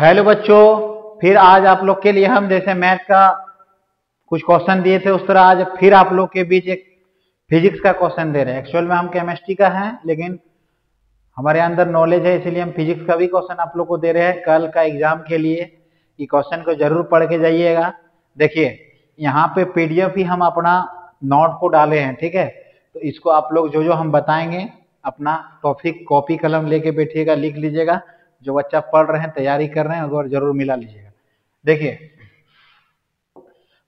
Hello बच्चों, फिर आज आप लोग के लिए हम जैसे मैथ का कुछ क्वेश्चन दिए थे उस तरह आज फिर आप लोग के बीच एक फिजिक्स का क्वेश्चन दे रहे हैं। एक्चुअल में हम केमिस्ट्री का है, लेकिन हमारे अंदर नॉलेज है इसलिए हम फिजिक्स का भी क्वेश्चन आप लोग को दे रहे हैं कल का एग्जाम के लिए। ये क्वेश्चन को जरूर पढ़ के जाइएगा। देखिए यहाँ पे पीडीएफ ही हम अपना नोट को डाले हैं, ठीक है। तो इसको आप लोग जो जो हम बताएंगे अपना टॉपिक कॉपी कलम लेके बैठिएगा, लिख लीजिएगा। जो बच्चा पढ़ रहे हैं, तैयारी कर रहे हैं, और जरूर मिला लीजिएगा। देखिए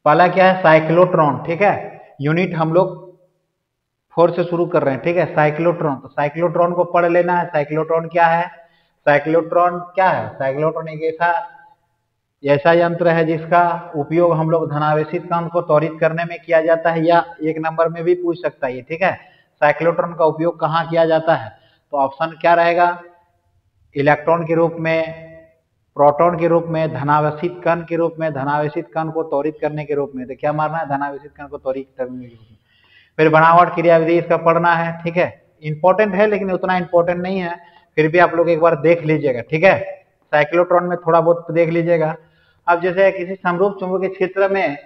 पहला क्या है, साइक्लोट्रॉन, ठीक है। यूनिट हम लोग 4 से शुरू कर रहे हैं, ठीक है। साइक्लोट्रॉन, तो साइक्लोट्रॉन को पढ़ लेना है। साइक्लोट्रॉन क्या है? साइक्लोट्रॉन क्या है? साइक्लोट्रॉन एक ऐसा यंत्र है जिसका उपयोग हम लोग धनावेशित कण को त्वरित करने में किया जाता है, या एक नंबर में भी पूछ सकता है, ठीक है। साइक्लोट्रॉन का उपयोग कहाँ किया जाता है? तो ऑप्शन क्या रहेगा? इलेक्ट्रॉन के रूप में, प्रोटॉन के रूप में, धनावेशित कण के रूप में, धनावेशित कण को त्वरित करने के रूप में। तो क्या मारना है? धनावेशित कण को त्वरित करने के रूप में। फिर बनावट क्रियाविधि इसका पढ़ना है, ठीक है। इंपॉर्टेंट है लेकिन उतना इंपॉर्टेंट नहीं है, फिर भी आप लोग एक बार देख लीजिएगा, ठीक है। साइक्लोट्रॉन में थोड़ा बहुत देख लीजिएगा। अब जैसे किसी समरूप चुंबकीय क्षेत्र में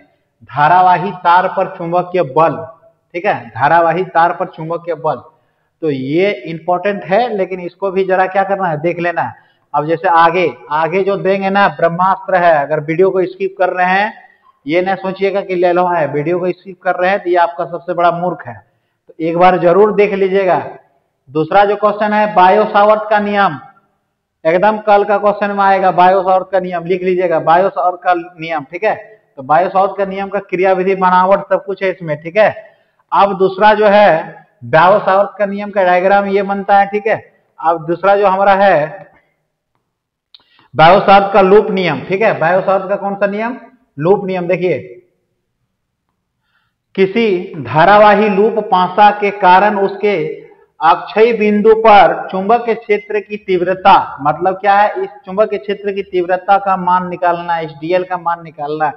धारावाही तार पर चुंबकीय बल, ठीक है, धारावाही तार पर चुंबकीय बल, तो ये इंपॉर्टेंट है, लेकिन इसको भी जरा क्या करना है, देख लेना है। अब जैसे आगे जो देंगे ना, ब्रह्मास्त्र है। अगर वीडियो को स्किप कर रहे हैं, ये ना सोचिएगा कि ले लो है, वीडियो को स्किप कर रहे हैं तो ये आपका सबसे बड़ा मूर्ख है। तो एक बार जरूर देख लीजिएगा। दूसरा जो क्वेश्चन है, बायो सावर्त का नियम, एकदम कल का क्वेश्चन में आएगा। बायो सावर्त का नियम लिख लीजिएगा, बायो सावर्त का नियम, ठीक है। तो बायो सावर्त का नियम का क्रियाविधि, बनावट, सब कुछ है इसमें, ठीक है। अब दूसरा जो है बायो सावर्त का नियम का डायग्राम ये बनता है, ठीक है। अब दूसरा जो हमारा है बायो सावर्त का लूप नियम, ठीक है। बायो सावर्त का कौन सा नियम? लूप नियम। देखिए किसी धारावाही लूप पासा के कारण उसके अक्षय बिंदु पर चुंबकीय क्षेत्र की तीव्रता, मतलब क्या है, इस चुंबकीय क्षेत्र की तीव्रता का मान निकालना है, इस डीएल का मान निकालना है।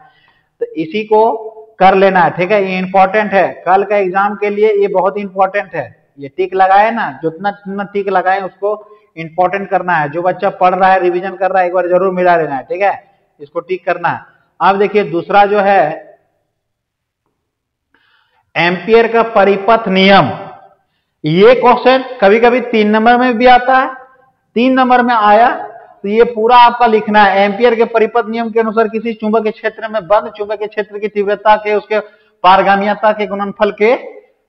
तो इसी को कर लेना है, ठीक है। ये इंपॉर्टेंट है, कल का एग्जाम के लिए ये बहुत इंपॉर्टेंट है। ये टिक लगाए ना, जितना टिक लगाए उसको इंपॉर्टेंट करना है। जो बच्चा पढ़ रहा है, रिवीजन कर रहा है, एक बार जरूर मिला लेना है, ठीक है। इसको टिक करना है। अब देखिए दूसरा जो है एम्पियर का परिपथ नियम। ये क्वेश्चन कभी कभी 3 नंबर में भी आता है। 3 नंबर में आया तो ये पूरा आपका लिखना है। एम्पियर के परिपथ नियम के अनुसार किसी चुंबकीय क्षेत्र में बंद चुंबकीय क्षेत्र की तीव्रता के उसके पारगामिता के गुणनफल के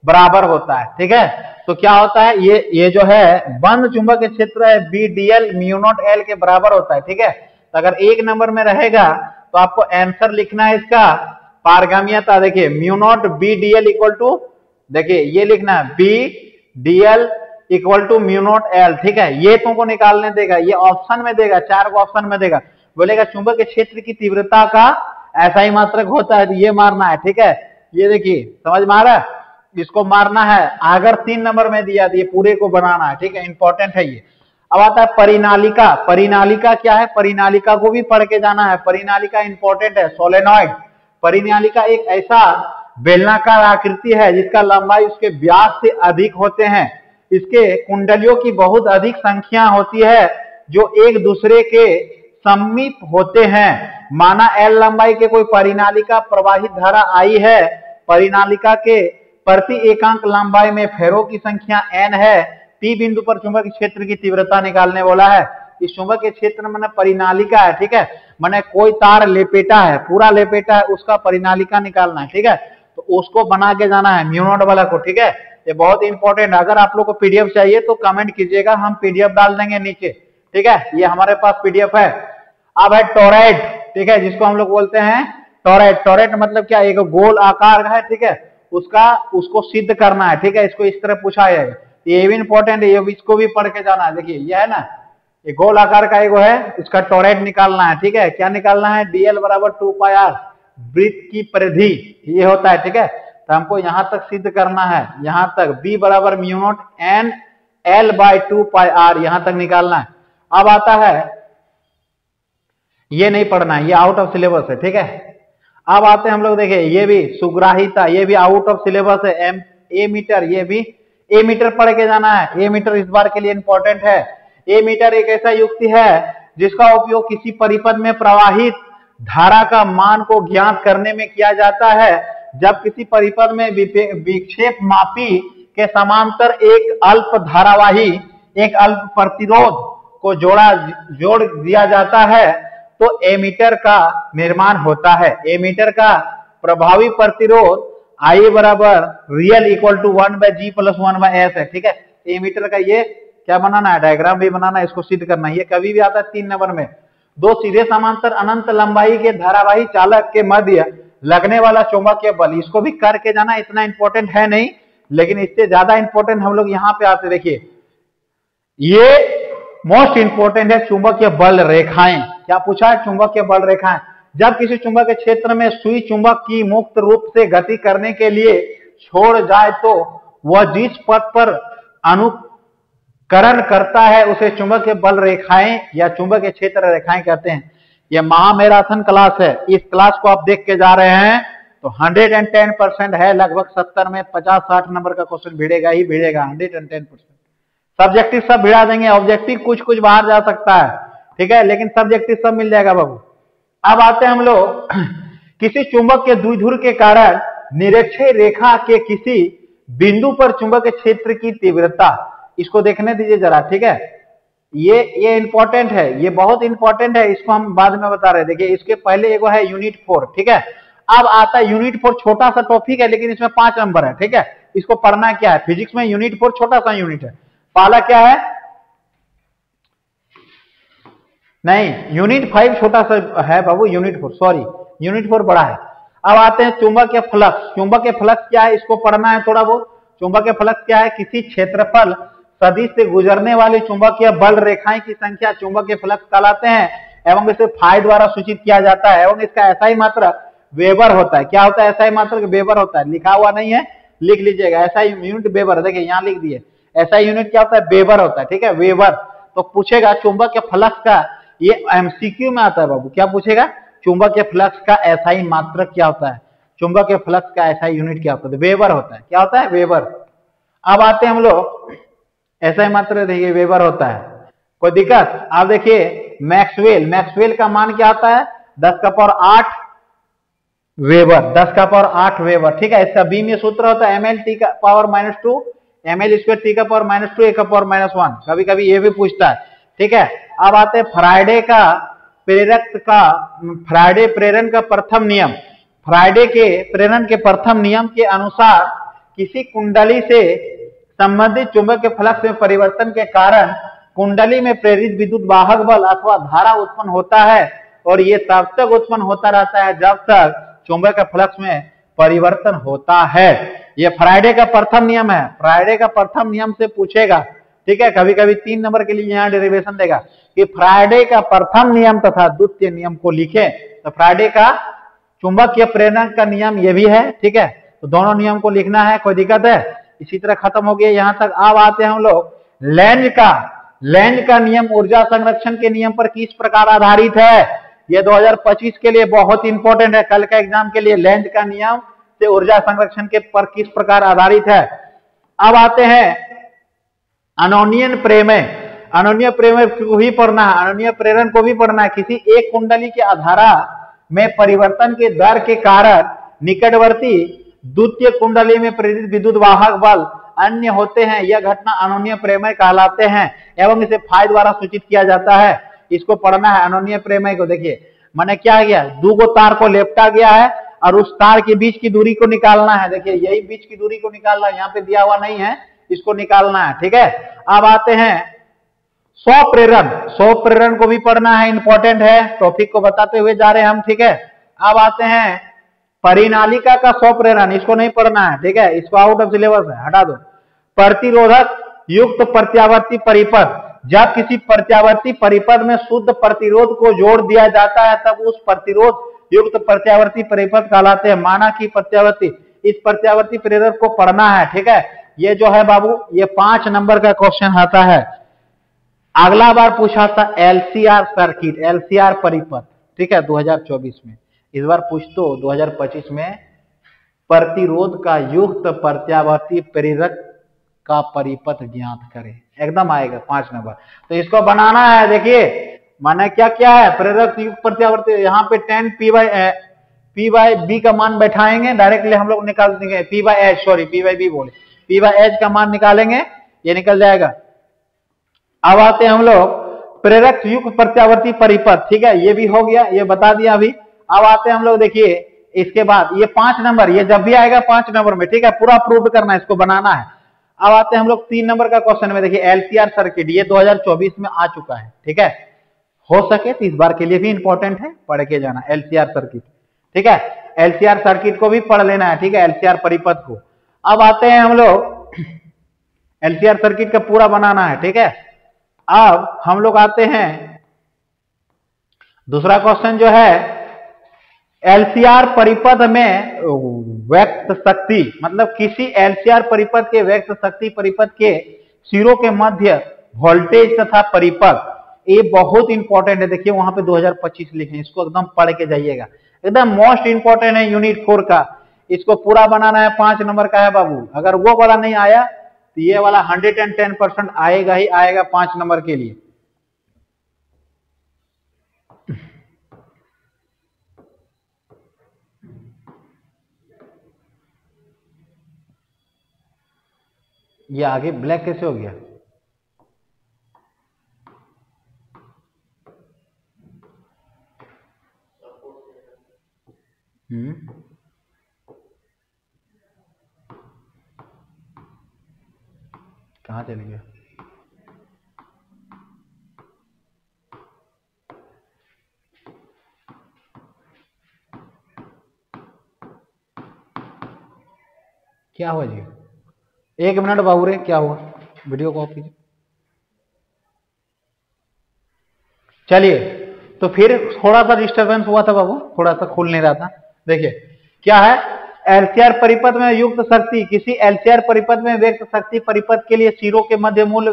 बराबर होता है, ठीक है। तो क्या होता है, ये जो है बंद चुंबकीय क्षेत्र है, B dl mu naught l के बराबर होता है, ठीक है। तो अगर 1 नंबर में रहेगा तो आपको आंसर लिखना है इसका पारगामिता। देखिए mu naught B dl equal to, देखिए ये लिखना है B dl equal to mu naught l, ठीक है। ये तुमको निकालने देगा, ये ऑप्शन में देगा, 4 को ऑप्शन में देगा। बोलेगा चुंबकीय क्षेत्र की तीव्रता का ऐसा ही मात्रक होता है, तो ये मारना है, ठीक है। ये देखिए समझ में आ रहा है, इसको मारना है। अगर 3 नंबर में दिया तो ये पूरे को बनाना है, ठीक है। इंपॉर्टेंट है ये। अब आता है परिनालिका। परिनालिका क्या है? परिनालिका को भी पढ़ के जाना है। परिनालिका इंपॉर्टेंट है। सोलेनॉइड, परिनालिका एक ऐसा बेलनाकार आकृति है जिसका लंबाई उसके व्यास से अधिक होते हैं। इसके कुंडलियों की बहुत अधिक संख्या होती है जो एक दूसरे के समीप होते हैं। माना एल लंबाई के कोई परिनालिका प्रवाहित धारा आई है। परिनालिका के प्रति एकांक लंबाई में फेरों की संख्या n है। P बिंदु पर चुंबकीय क्षेत्र की तीव्रता निकालने बोला है। इस चुंबकीय क्षेत्र में परिनालिका है, ठीक है। मैंने कोई तार लेपेटा है, पूरा लेपेटा है, उसका परिनालिका निकालना है, ठीक है। तो उसको बना के जाना है म्यू नॉट वाला को, ठीक है। ये बहुत इंपॉर्टेंट है। अगर आप लोग को पीडीएफ चाहिए तो कमेंट कीजिएगा, हम पीडीएफ डाल देंगे नीचे, ठीक है। ये हमारे पास पीडीएफ है। अब है टोरॉइड, ठीक है, जिसको हम लोग बोलते हैं टोरॉइड। टोरॉइड मतलब क्या? एक गोल आकार है, ठीक है, उसको सिद्ध करना है, ठीक है। इसको इस तरह पूछा है, ये भी इंपॉर्टेंट है, ये इसको भी पढ़ के जाना है। देखिए ये है ना, ये गोल आकार का एगो है, इसका टोरॉइड निकालना है, ठीक है। क्या निकालना है? डीएल बराबर 2 पाई आर, वृत्त की परिधि ये होता है, ठीक है। तो हमको यहां तक सिद्ध करना है, यहां तक बी बराबर mu naught n l by 2 pi r, यहां तक निकालना है। अब आता है, ये नहीं पढ़ना है, ये आउट ऑफ सिलेबस है, ठीक है। अब आते हैं हम लोग, देखिए ये भी सुग्राहिता, ये भी आउट ऑफ सिलेबस है। ए मीटर, ये भी ए मीटर पढ़ के जाना है। ए मीटर इस बार के लिए इंपॉर्टेंट है। ए मीटर एक ऐसा युक्ति है जिसका उपयोग किसी परिपथ में प्रवाहित धारा का मान को ज्ञात करने में किया जाता है। जब किसी परिपथ में विक्षेप मापी के समांतर एक अल्प धारावाही एक अल्प प्रतिरोध को जोड़ दिया जाता है तो एमीटर का निर्माण होता है। एमीटर का प्रभावी प्रतिरोध I बराबर real equal to 1/G plus 1/S है। ठीक है, एमीटर का ये क्या बनाना है, डायग्राम भी बनाना है, इसको सिद्ध करना है। ये कभी भी आता है 3 नंबर में। दो सीधे समांतर अनंत लंबाई के धारावाही चालक के मध्य लगने वाला चुंबकीय बल, इसको भी करके जाना, इतना इंपॉर्टेंट है नहीं, लेकिन इससे ज्यादा इंपॉर्टेंट हम लोग यहाँ पे आते। देखिए ये मोस्ट इंपॉर्टेंट है, चुंबकीय बल रेखाएं। क्या पूछा है, चुंबकीय बल रेखाएं। जब किसी चुंबकीय क्षेत्र में सुई चुंबक की मुक्त रूप से गति करने के लिए छोड़ जाए तो वह जिस पथ पर अनुकरण करता है उसे चुंबकीय बल रेखाएं या चुंबकीय क्षेत्र रेखाएं कहते हैं। यह महामैराथन क्लास है, इस क्लास को आप देख के जा रहे हैं तो 110% है, लगभग 70 में 50-60 नंबर का क्वेश्चन भिड़ेगा ही भिड़ेगा, 110%। सब्जेक्टिव सब भिड़ा देंगे, ऑब्जेक्टिव कुछ कुछ बाहर जा सकता है, ठीक है, लेकिन सब्जेक्टिव सब मिल जाएगा बाबू। अब आते हैं हम लोग किसी चुंबक के द्विध्रुव के कारण निरक्षीय रेखा के किसी बिंदु पर चुंबकीय क्षेत्र की तीव्रता, इसको देखने दीजिए जरा। ठीक है, ये इंपॉर्टेंट है, ये बहुत इंपॉर्टेंट है, इसको हम बाद में बता रहे हैं। देखिए इसके पहले एगो है यूनिट 4, ठीक है। अब आता है यूनिट 4, छोटा सा टॉपिक है लेकिन इसमें 5 नंबर है, ठीक है। इसको पढ़ना क्या है, फिजिक्स में यूनिट 4 छोटा सा यूनिट है। पहला क्या है, नहीं यूनिट 5 छोटा सा है बाबू, यूनिट 4 सॉरी, यूनिट 4 बड़ा है। अब आते हैं चुंबकीय फ्लक्स। चुंबकीय फ्लक्स क्या है, इसको पढ़ना है थोड़ा बहुत। चुंबकीय फ्लक्स क्या है, किसी क्षेत्रफल सदिश से गुजरने वाली चुंबकीय बल रेखाएं की संख्या चुंबकीय फ्लक्स कहलाते हैं एवं इसे फाई द्वारा सूचित किया जाता है एवं इसका ऐसा ही मात्रक वेबर होता है। क्या होता है, ऐसा ही मात्रक वेबर होता है, लिखा हुआ नहीं है, लिख लीजिएगा, ऐसा यूनिट वेबर। देखिए यहाँ लिख दिए, ऐसा यूनिट क्या होता है, वेबर होता है, ठीक है, वेबर। तो पूछेगा चुंबकीय फ्लक्स का, ये एमसीक्यू में आता है बाबू, क्या पूछेगा, चुंबकीय फ्लक्स का ऐसा ही मात्रक क्या होता है, चुंबकीय फ्लक्स का ऐसा यूनिट क्या होता है, वेबर होता है। क्या होता है, वेबर। अब आते हैं हम लोग, ऐसा ही मात्रक देखिए वेबर होता है, कोई दिक्कत। आप देखिए मैक्सवेल का मान क्या आता है, 10⁸ वेबर, 10⁸ वेबर, ठीक है। इसका बी में सूत्र होता है ml⁻², ml² T⁻², A⁻−1। कभी कभी ये भी पूछता है, ठीक है। अब आते हैं फ्राइडे प्रेरण का प्रथम नियम। फ्राइडे के प्रेरण के प्रथम नियम के अनुसार किसी कुंडली से संबंधित चुंबकीय फ्लक्स में परिवर्तन के कारण कुंडली में प्रेरित विद्युत वाहक बल अथवा धारा उत्पन्न होता है और ये तब तक उत्पन्न होता रहता है जब तक चुंबकीय फ्लक्स में परिवर्तन होता है। ये फ्राइडे का प्रथम नियम है, फ्राइडे का प्रथम नियम से पूछेगा, ठीक है। कभी कभी 3 नंबर के लिए यहाँ डेरिवेशन देगा कि फ्राइडे का प्रथम नियम तथा द्वितीय नियम को लिखे। तो फ्राइडे का चुंबकीय प्रेरण का नियम ये भी है, ठीक है, तो दोनों नियम को लिखना है, कोई दिक्कत है। इसी तरह खत्म हो गया यहाँ तक। अब आते हैं हम लोग लेंज का नियम ऊर्जा संरक्षण के नियम पर किस प्रकार आधारित है। ये 2025 के लिए बहुत इंपॉर्टेंट है, कल का एग्जाम के लिए। लेंज का नियम से ऊर्जा संरक्षण के पर किस प्रकार आधारित है। अब आते हैं अनोनियन प्रेमय। अनोन्य प्रेमय को भी पढ़ना है, अनोन्य प्रेरण को भी पढ़ना है। किसी एक कुंडली के आधारा में परिवर्तन के दर के कारण निकटवर्ती द्वितीय कुंडली में प्रेरित विद्युत वाहक बल अन्य होते हैं, यह घटना अनोन्य प्रेमय कहलाते हैं एवं इसे फाई द्वारा सूचित किया जाता है। इसको पढ़ना है अनोन्य प्रेमय को। देखिए मैंने क्या किया, 2 तार को लेपटा गया है और उस तार के बीच की दूरी को निकालना है। देखिए यही बीच की दूरी को निकालना है, यहाँ पे दिया हुआ नहीं है, इसको निकालना है, ठीक है। अब आते हैं स्वप्रेरण को भी पढ़ना है, इंपॉर्टेंट है, टॉपिक को बताते हुए जा रहे हैं हम, ठीक है। अब आते हैं परिनालिका का स्वप्रेरण, इसको नहीं पढ़ना है, ठीक है, इसको आउट ऑफ सिलेबस है, हटा दो। प्रतिरोधक युक्त प्रत्यावर्ती परिपथ, जब किसी प्रत्यावर्ती परिपथ में शुद्ध प्रतिरोध को जोड़ दिया जाता है तब उस प्रतिरोध युक्त प्रत्यावर्ती परिपथ कहलाते हैं। माना कि प्रत्यावर्ती, इस प्रत्यावर्ती प्रेरक को पढ़ना है, ठीक है। ये जो है बाबू, ये 5 नंबर का क्वेश्चन आता है। अगला बार पूछा था एलसीआर सर्किट, एलसीआर परिपथ, ठीक है, 2024 में। इस बार पूछ तो 2025 में प्रतिरोध का युक्त प्रत्यावर्ती प्रेरक का परिपथ ज्ञात करें, एकदम आएगा 5 नंबर। तो इसको बनाना है, देखिए माने क्या क्या है, प्रेरक युक्त प्रत्यावर्ती, यहाँ पे 10 पी बाई बी का मान बैठाएंगे, डायरेक्टली हम लोग निकाल देंगे p by h, sorry p by b बोले, पी बाई एच का मान निकालेंगे, ये निकल जाएगा। अब आते हैं हम लोग प्रेरक युक्त प्रत्यावर्ती परिपथ, ठीक है, ये भी हो गया, ये बता दिया अभी। अब आते हैं हम लोग, देखिए इसके बाद ये 5 नंबर, ये जब भी आएगा 5 नंबर में, ठीक है, पूरा प्रूव करना है, इसको बनाना है। अब आते हैं हम लोग 3 नंबर का क्वेश्चन में, देखिए एलसीआर सर्किट, ये 2024 में आ चुका है, ठीक है, हो सके तो इस बार के लिए भी इंपॉर्टेंट है, पढ़ के जाना एलसीआर सर्किट, ठीक है, एलसीआर सर्किट को भी पढ़ लेना है, ठीक है, एलसीआर परिपथ को। अब आते हैं हम लोग एलसीआर सर्किट का पूरा बनाना है, ठीक है। अब हम लोग आते हैं दूसरा क्वेश्चन जो है, एलसीआर परिपथ में व्यक्त शक्ति, मतलब किसी एलसीआर परिपथ के व्यक्त शक्ति परिपथ के सिरों के मध्य वोल्टेज तथा परिपथ, ये बहुत इंपॉर्टेंट है। देखिए वहां पे 2025 लिखे, इसको एकदम पढ़ के जाइएगा, एकदम मोस्ट इंपॉर्टेंट है यूनिट 4 का, इसको पूरा बनाना है, 5 नंबर का है बाबू। अगर वो वाला नहीं आया तो ये वाला 110% आएगा ही आएगा 5 नंबर के लिए। ये आगे ब्लैक कैसे हो गया? कहाँ चल गया? क्या हुआ जी? 1 मिनट बाबू रे, क्या हुआ? वीडियो को ऑफ कीजिए। चलिए, तो फिर थोड़ा सा डिस्टरबेंस हुआ था बाबू, थोड़ा सा खुल नहीं रहा था। देखिए क्या है, एलसीआर परिपथ में युक्त शक्ति, किसी एलसीआर परिपथ में व्यक्त शक्ति परिपथ के लिए सिरों के मध्य मूल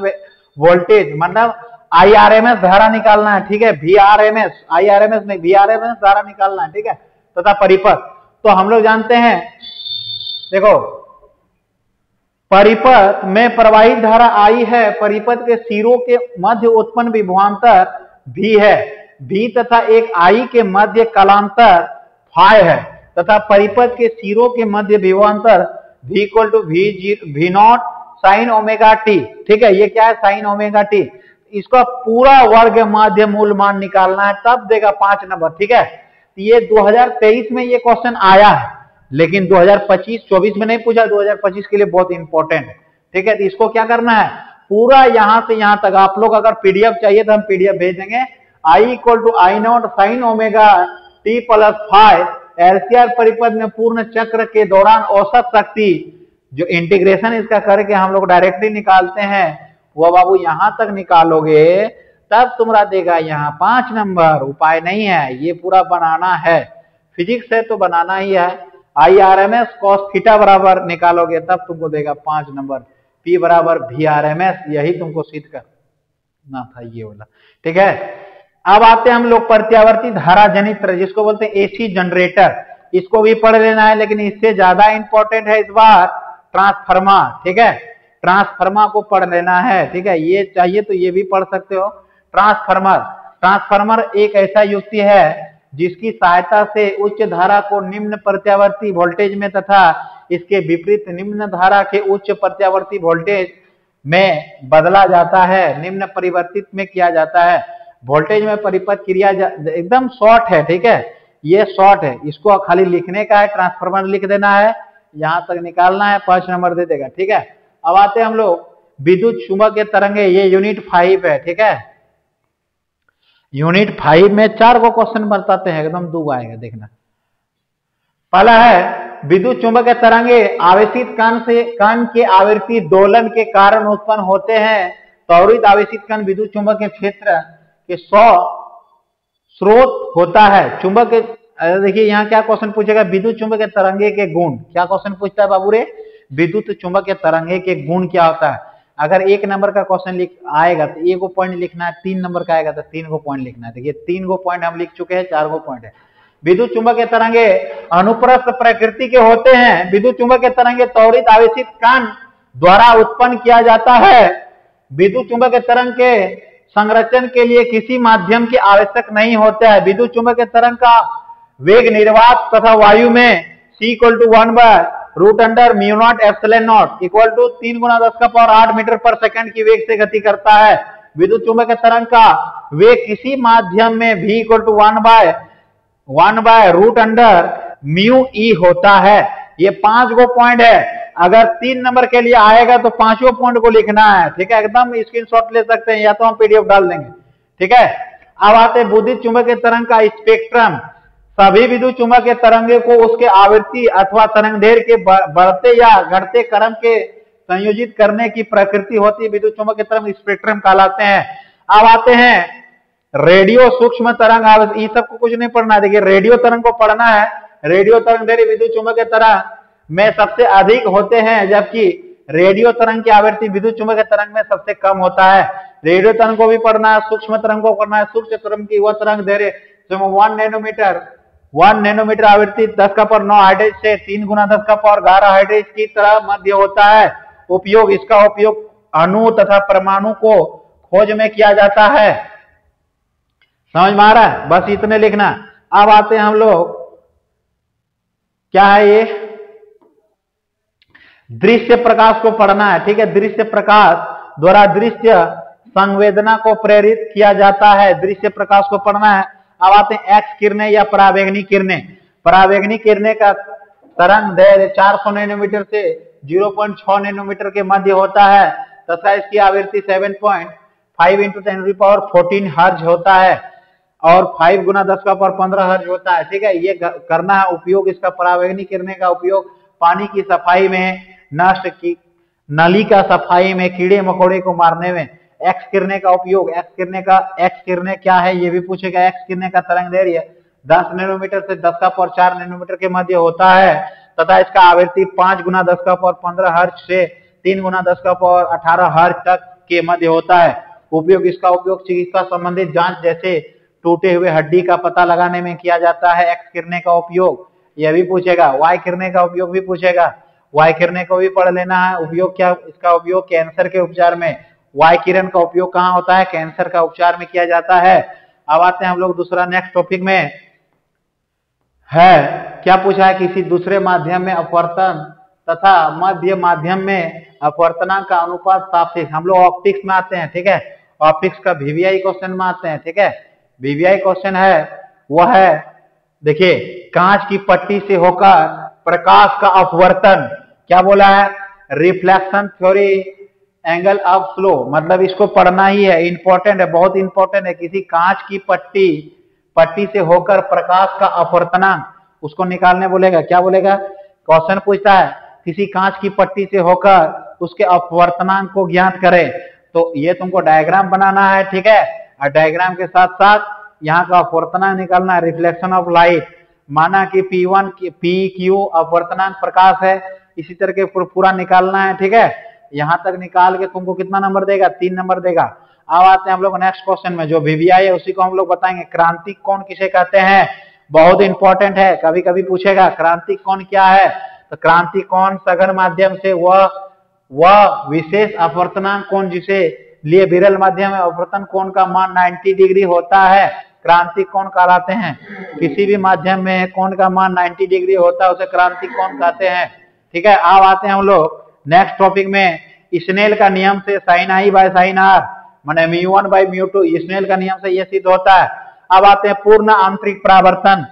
वोल्टेज, मतलब आईआरएमएस धारा निकालना है, ठीक है, वीआरएमएस, आईआरएमएस नहीं, वीआरएमएस धारा निकालना है, ठीक है, तथा परिपथ। तो हम लोग जानते हैं, देखो परिपथ में प्रवाहित धारा आई है, परिपथ के सिरों के मध्य उत्पन्न विभवांतर भी है, भी तथा एक आई के मध्य कालांतर फाई है, तथा परिपथ के सिरों के मध्य विभवांतर v equal to v naught sine omega t, ठीक है, ये क्या है, साइन ओमेगा टी। इसका पूरा वर्ग माध्य मूल मान निकालना है, तब देगा 5 नंबर, ठीक है। ये 2023 में ये क्वेश्चन आया है, लेकिन 2025-24 में नहीं पूछा, 2025 के लिए बहुत इंपॉर्टेंट है, ठीक है। तो इसको क्या करना है, पूरा यहां से यहां तक, आप लोग अगर पीडीएफ चाहिए तो हम पीडीएफ भेज देंगे, I equal to I not sine omega t plus 5, LCR परिपथ में पूर्ण चक्र के दौरान औसत शक्ति, जो इंटीग्रेशन इसका करके हम लोग डायरेक्टली निकालते हैं, वो बाबू यहां तक निकालोगे तब तुम्हारा देगा यहाँ 5 नंबर। उपाय नहीं है, ये पूरा बनाना है, फिजिक्स है तो बनाना ही है। आईआरएमएस कॉस थीटा बराबर निकालोगे तब तुमको देगा 5 नंबर, पी बराबर वी आरएमएस, यही तुमको सिद्ध करना था ये वाला, ठीक है। अब आते हैं हम लोग प्रत्यावर्ती धारा जनित्र, जिसको बोलते हैं एसी जनरेटर, इसको भी पढ़ लेना है, लेकिन इससे ज्यादा इंपॉर्टेंट है इस बार ट्रांसफार्मर, ठीक है, ट्रांसफार्मर को पढ़ लेना है, ठीक है, ये चाहिए तो ये भी पढ़ सकते हो। ट्रांसफार्मर एक ऐसा युक्ति है जिसकी सहायता से उच्च धारा को निम्न प्रत्यावर्ती वोल्टेज में तथा इसके विपरीत निम्न धारा के उच्च प्रत्यावर्ती वोल्टेज में बदला जाता है, निम्न परिवर्तित में किया जाता है। वोल्टेज में परिपथ क्रिया एकदम शॉर्ट है, ठीक है, ये शॉर्ट है, इसको खाली लिखने का है, ट्रांसफार्मर लिख देना है, यहां तक निकालना है, 5 नंबर दे देगा, ठीक है। अब आते हैं हम लोग विद्युत चुंबकीय तरंगे, ये यूनिट 5 है, ठीक है। यूनिट 5 में 4 को क्वेश्चन बताते हैं, एकदम 2 आएगा, देखना। पहला है विद्युत चुंबकीय तरंगे आवेशित कण के आवर्ती दोलन के कारण उत्पन्न होते हैं। त्वरित आवेशित कण विद्युत चुंबकीय क्षेत्र के 100 स्रोत होता है। चुंबक, देखिए यहाँ क्या क्वेश्चन पूछेगा, विद्युत चुंबकीय तरंगे के गुण, क्या क्वेश्चन पूछता है बाबू रे, विद्युत चुंबकीय तरंगे के गुण क्या होता है। अगर 1 नंबर का क्वेश्चन आएगा तो 1 को पॉइंट लिखना है, 3 नंबर का आएगा तो 3 को पॉइंट लिखना है। देखिए 3 को पॉइंट हम लिख चुके हैं, 4 को पॉइंट है। विद्युत चुंबकीय तरंगे अनुप्रस्थ प्रकृति के होते हैं। विद्युत चुंबकीय तरंगे त्वरित आवेशित कण द्वारा उत्पन्न किया जाता है। विद्युत चुंबकीय तरंग के संरक्षण के लिए किसी माध्यम की आवश्यक नहीं होता है। विद्युत चुंबकीय तरंग का वेग निर्वात तथा वायु में c = 1/√μ0 इक्वल टू 3 × 10⁸ मीटर पर सेकंड की वेग से गति करता है। विद्युत चुंबकीय तरंग का वेग किसी माध्यम में v = 1/√μe होता है। ये 5 गो पॉइंट है। अगर 3 नंबर के लिए आएगा तो 5वां पॉइंट को लिखना है, ठीक है। एकदम स्क्रीनशॉट ले सकते हैं या तो हम पीडीएफ डाल देंगे, ठीक है। अब आते हैं विद्युत चुंबकीय तरंग का स्पेक्ट्रम। सभी विद्युत चुंबकीय तरंगे को उसके आवृत्ति अथवा तरंगदैर्घ्य के बढ़ते या घटते क्रम के संयोजित करने की प्रकृति होती है। विद्युत चुंबकीय तरंग स्पेक्ट्रम कहलाते हैं। अब आते हैं रेडियो सूक्ष्म तरंग। ये सबको कुछ नहीं पढ़ना है। देखिए रेडियो तरंग को पढ़ना है। रेडियो तरंगदैर्घ्य विद्युत चुंबकीय तरंग में सबसे अधिक होते हैं, जबकि रेडियो तरंग की आवृत्ति विद्युत चुंबकीय तरंग में सबसे कम होता है। रेडियो तरंग को भी पढ़ना है, सूक्ष्म तरंग को पढ़ना है। सूक्ष्म तरंग की वह तरंगदैर्घ्य 1 नैनोमीटर आवृत्ति 10⁹ हार्ट्ज से 3 × 10⁻11 हार्ट्ज की तरह मध्य होता है। इसका उपयोग अणु तथा परमाणु को खोज में किया जाता है। समझ में आ रहा है? बस इतने लिखना। अब आते हैं हम लोग, क्या है ये, दृश्य प्रकाश को पढ़ना है, ठीक है। दृश्य प्रकाश द्वारा दृश्य संवेदना को प्रेरित किया जाता है। दृश्य प्रकाश को पढ़ना है। अब आते हैं एक्स किरणें या परावैंगनी किरणें। परावैंगनी किरणें का तरंगदैर्घ्य 400 नैनोमीटर से 0.6 नैनोमीटर के मध्य होता है तथा इसकी आवृत्ति 7.5 × 10⁻14 हर्ट्ज होता है और 5 × 10⁻15 हर्ट्ज होता है, ठीक है। ये करना है। उपयोग इसका परावैंगनी किरणें का उपयोग पानी की सफाई में, नष्ट की नली का सफाई में, कीड़े मकोड़े को मारने में। एक्स किरणें का उपयोग, एक्स किरणें क्या है ये भी पूछेगा। एक्स किरणें का तरंगदैर्घ्य 10 नैनोमीटर से 10⁻4 नैनोमीटर के मध्य होता है तथा इसका आवृत्ति 5 × 10⁻15 हर्ट्ज से 3 × 10⁻18 हर्ट्ज तक के मध्य होता है। इसका उपयोग चिकित्सा संबंधित जांच जैसे टूटे हुए हड्डी का पता लगाने में किया जाता है। एक्स किरणें का उपयोग यह भी पूछेगा। वाई किरणें का उपयोग भी पूछेगा। वाई किरणें को भी पढ़ लेना है। उपयोग क्या, इसका उपयोग कैंसर के उपचार में। वाई किरण का उपयोग कहाँ होता है? कैंसर का उपचार में किया जाता है। अब आते हैं हम लोग दूसरा नेक्स्ट टॉपिक में है, क्या पूछा है, किसी दूसरे माध्यम में अपवर्तन तथा मध्य माध्यम में अपवर्तनांक का अनुपात सापेक्ष। हम लोग ऑप्टिक्स में आते हैं, ठीक है। ऑप्टिक्स का वीवीआई क्वेश्चन में आते हैं, ठीक है। वीवीआई क्वेश्चन है वह है, देखिए, कांच की पट्टी से होकर प्रकाश का अपवर्तन। क्या बोला है? Reflection theory angle of flow. मतलब इसको पढ़ना ही है, इंपॉर्टेंट है, बहुत इंपॉर्टेंट है। किसी कांच की पट्टी से होकर प्रकाश का अपवर्तनांक, उसको निकालने बोलेगा। क्या बोलेगा? क्वेश्चन पूछता है किसी कांच की पट्टी से होकर उसके अपवर्तनांक को ज्ञात करें। तो ये तुमको डायग्राम बनाना है, ठीक है। और डायग्राम के साथ साथ यहाँ का अपवर्तनांक निकालना है, रिफ्लेक्शन ऑफ लाइट। माना कि P1 PQ अपवर्तनांक प्रकाश है, इसी तरह के पूरा निकालना है, ठीक है। यहां तक निकाल के तुमको कितना नंबर देगा? 3 नंबर देगा। अब आते हैं हम लोग नेक्स्ट क्वेश्चन में, जो वीवीआई है उसी को हम लोग बताएंगे। क्रांतिक कोण किसे कहते हैं? बहुत इंपॉर्टेंट है, कभी कभी पूछेगा क्रांतिक कोण क्या है। तो क्रांतिक कोण सघन माध्यम से वह विशेष अपवर्तनांक कोण जिसे लिए विरल माध्यम में अपवर्तन कोण का मान 90 डिग्री होता है, क्रांतिक कोण कहलाते हैं। किसी भी माध्यम में कोण का मान 90 डिग्री होता है उसे क्रांतिक कोण कहते हैं, ठीक है। अब आते हैं हम लोग नेक्स्ट टॉपिक में। स्नेल का नियम से sin i / sin r माने μ1/μ2, स्नेल का नियम से यह सिद्ध होता है। अब आते हैं पूर्ण आंतरिक परावर्तन।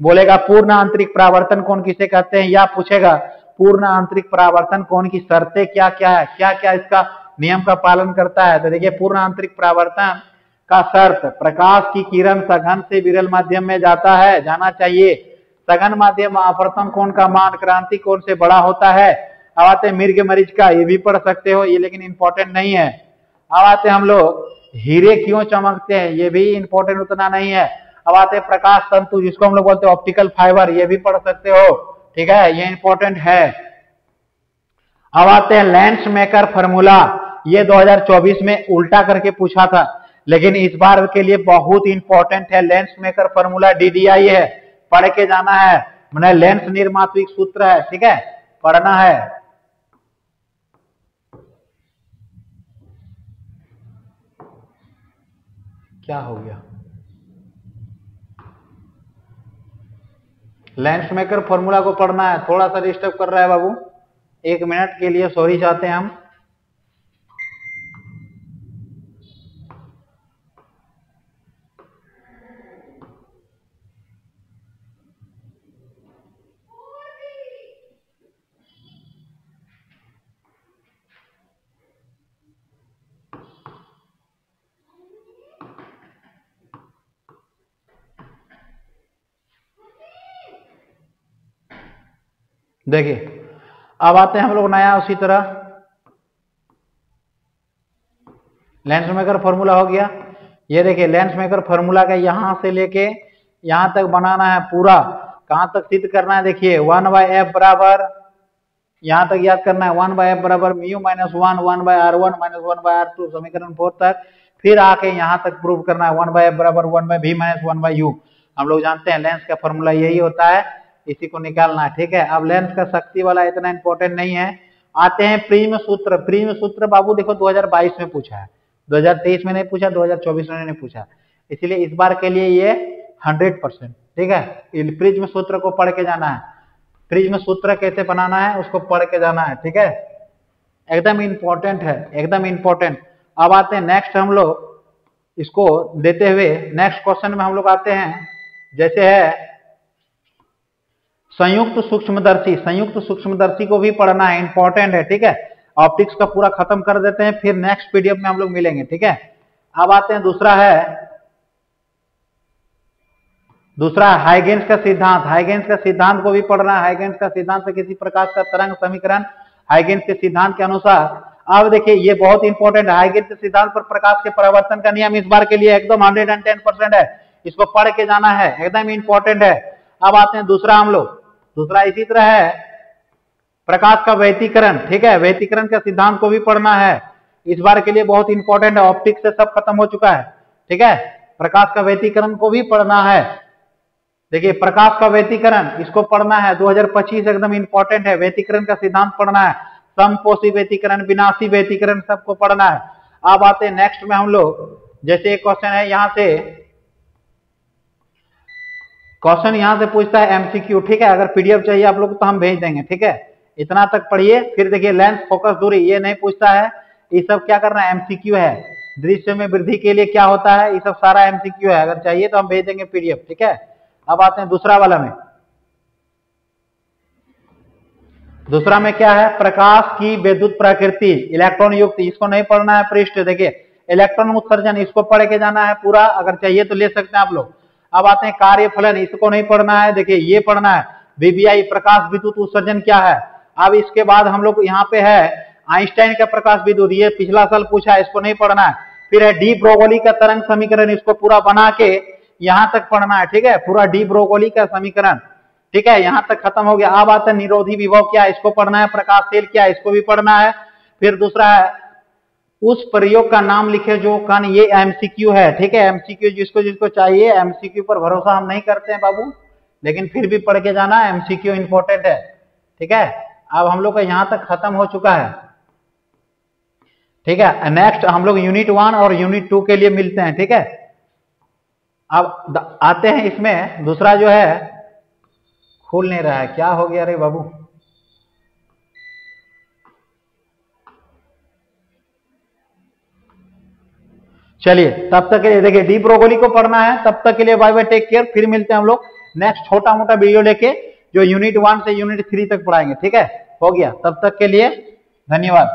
बोलेगा पूर्ण आंतरिक परावर्तन कोण किसे कहते हैं, या पूछेगा पूर्ण आंतरिक परावर्तन कोण की शर्तें क्या क्या है, क्या क्या इसका नियम का पालन करता है। तो देखिए, पूर्ण आंतरिक परावर्तन का शर्त, प्रकाश की किरण सघन से विरल माध्यम में जाना चाहिए। सघन माध्यम में अपवर्तन कोण का मान क्रांतिक कोण से बड़ा होता है। अब आते हैं मिर्ग मरीज का, ये भी पढ़ सकते हो, ये लेकिन इंपॉर्टेंट नहीं है। अब आते हैं हम लोग हीरे क्यों चमकते हैं, ये भी इंपॉर्टेंट उतना नहीं है। अब आते हैं प्रकाश तंतु, जिसको हम लोग बोलते हैं ऑप्टिकल फाइबर, ये भी पढ़ सकते हो, ठीक है, ये इंपॉर्टेंट है। अब आते हैं लेंस मेकर फॉर्मूला। ये 2024 में उल्टा करके पूछा था, लेकिन इस बार के लिए बहुत इंपॉर्टेंट है। लेंस मेकर फॉर्मूला DDI है, पढ़ के जाना है। मैंने लेंस निर्मात्विक सूत्र है, ठीक है, पढ़ना है। क्या हो गया? लेंस मेकर फॉर्मूला को पढ़ना है, थोड़ा सा डिस्टर्ब कर रहा है बाबू, 1 मिनट के लिए सॉरी चाहते हैं हम। देखिए अब आते हैं हम लोग नया, उसी तरह लेंस मेकर फॉर्मूला हो गया। ये देखिए लेंस मेकर फॉर्मूला का यहां से लेके यहां तक बनाना है पूरा, कहां तक सिद्ध करना है? देखिए 1/f बराबर, यहां तक याद करना है 1/f बराबर mu minus 1/r1 minus 1/r2 समीकरण 4 तक, फिर आके यहां तक प्रूव करना है 1/f बराबर 1/v माइनस 1/u। हम लोग जानते हैं लेंस का फॉर्मूला यही होता है, इसी को निकालना है, ठीक है। अब लेंस का शक्ति वाला इतना इंपॉर्टेंट नहीं है। आते हैं प्रिज्म सूत्र। प्रिज्म सूत्र बाबू देखो 2022 में पूछा है, 2023 में नहीं पूछा, 2024 में नहीं पूछा, इसलिए इस बार के लिए ये 100%, ठीक है। प्रिज्म सूत्र को पढ़ के जाना है, प्रिज्म सूत्र कैसे बनाना है उसको पढ़ के जाना है, ठीक है, एकदम इंपॉर्टेंट है, एकदम इंपॉर्टेंट। अब आते हैं नेक्स्ट, हम लोग इसको देते हुए नेक्स्ट क्वेश्चन में हम लोग आते हैं, जैसे है संयुक्त सूक्ष्मदर्शी। संयुक्त सूक्ष्मदर्शी को भी पढ़ना है, इंपॉर्टेंट है, ठीक है। ऑप्टिक्स का पूरा खत्म कर देते हैं, फिर नेक्स्ट पीडीएफ में हम लोग मिलेंगे, ठीक है। अब आते हैं दूसरा हाइगेन्स का सिद्धांत। हाइगेन्स का सिद्धांत को भी पढ़ना है। हाइगेन्स का सिद्धांत से किसी प्रकार का तरंग समीकरण हाइगेन्स के सिद्धांत के अनुसार। अब देखिए ये बहुत इंपॉर्टेंट है, हाइगेन्स के सिद्धांत पर प्रकाश के परावर्तन का नियम इस बार के लिए एकदम 110% है, इसको पढ़ के जाना है, एकदम इंपॉर्टेंट है। अब आते हैं दूसरा, हम लोग दूसरा इसी तरह है प्रकाश का व्यतिकरण, ठीक है, व्यतिकरण का सिद्धांत को भी पढ़ना है, इस बार के लिए बहुत इंपॉर्टेंट है। ऑप्टिक्स से सब खत्म हो चुका है, ठीक है, प्रकाश का व्यतिकरण को भी पढ़ना है। देखिए प्रकाश का व्यतिकरण इसको पढ़ना है, 2025 एकदम इंपॉर्टेंट है। व्यतिकरण का सिद्धांत पढ़ना है, समपोषी व्यतिकरण, विनाशी व्यतिकरण, सबको पढ़ना है। अब आते हैं नेक्स्ट में हम लोग, जैसे एक क्वेश्चन है यहां से, क्वेश्चन यहां से पूछता है एमसीक्यू, ठीक है। अगर पीडीएफ चाहिए आप लोग तो हम भेज देंगे, ठीक है, इतना तक पढ़िए। फिर देखिए लेंस फोकस दूरी ये नहीं पूछता है, ये सब क्या करना है एमसीक्यू है। दृश्य में वृद्धि के लिए क्या होता है, ये सब सारा एमसीक्यू है, अगर चाहिए तो हम भेज देंगे पीडीएफ, ठीक है। अब आते हैं दूसरा वाला में, दूसरा में क्या है, प्रकाश की विद्युत प्रकृति, इलेक्ट्रॉन युक्त, इसको नहीं पढ़ना है पृष्ठ। देखिए इलेक्ट्रॉन उत्सर्जन इसको पढ़ के जाना है पूरा, अगर चाहिए तो ले सकते हैं आप लोग। अब आते हैं कार्यफलन, इसको नहीं पढ़ना है, देखिए ये पढ़ना है वीवीआई, प्रकाश विद्युत उत्सर्जन क्या है। अब इसके बाद हम लोग यहाँ पे है आइंस्टाइन का प्रकाश विद्युत, ये पिछला साल पूछा है, इसको नहीं पढ़ना है। फिर है डी ब्रोगली का तरंग समीकरण, इसको पूरा बना के यहां तक पढ़ना है, ठीक है, पूरा डी ब्रोगली का समीकरण, ठीक है, यहां तक खत्म हो गया। अब आता है निरोधी विभव क्या, इसको पढ़ना है, प्रकाशशील क्या, इसको भी पढ़ना है। फिर दूसरा है उस प्रयोग का नाम लिखे जो कण, ये एमसीक्यू है, ठीक है, एमसीक्यू जिसको जिसको चाहिए, एमसीक्यू पर भरोसा हम नहीं करते हैं बाबू, लेकिन फिर भी पढ़ के जाना, एमसीक्यू इंपॉर्टेंट है, ठीक है। अब हम लोग का यहां तक खत्म हो चुका है, ठीक है। नेक्स्ट हम लोग यूनिट 1 और यूनिट 2 के लिए मिलते हैं, ठीक है। अब आते हैं इसमें, दूसरा जो है खुल नहीं रहा है, क्या हो गया रे बाबू, चलिए तब तक के लिए देखिए डी ब्रोगली को पढ़ना है, तब तक के लिए बाय बाय, टेक केयर। फिर मिलते हैं हम लोग नेक्स्ट छोटा मोटा वीडियो लेके, जो यूनिट 1 से यूनिट 3 तक पढ़ाएंगे, ठीक है। हो गया, तब तक के लिए धन्यवाद।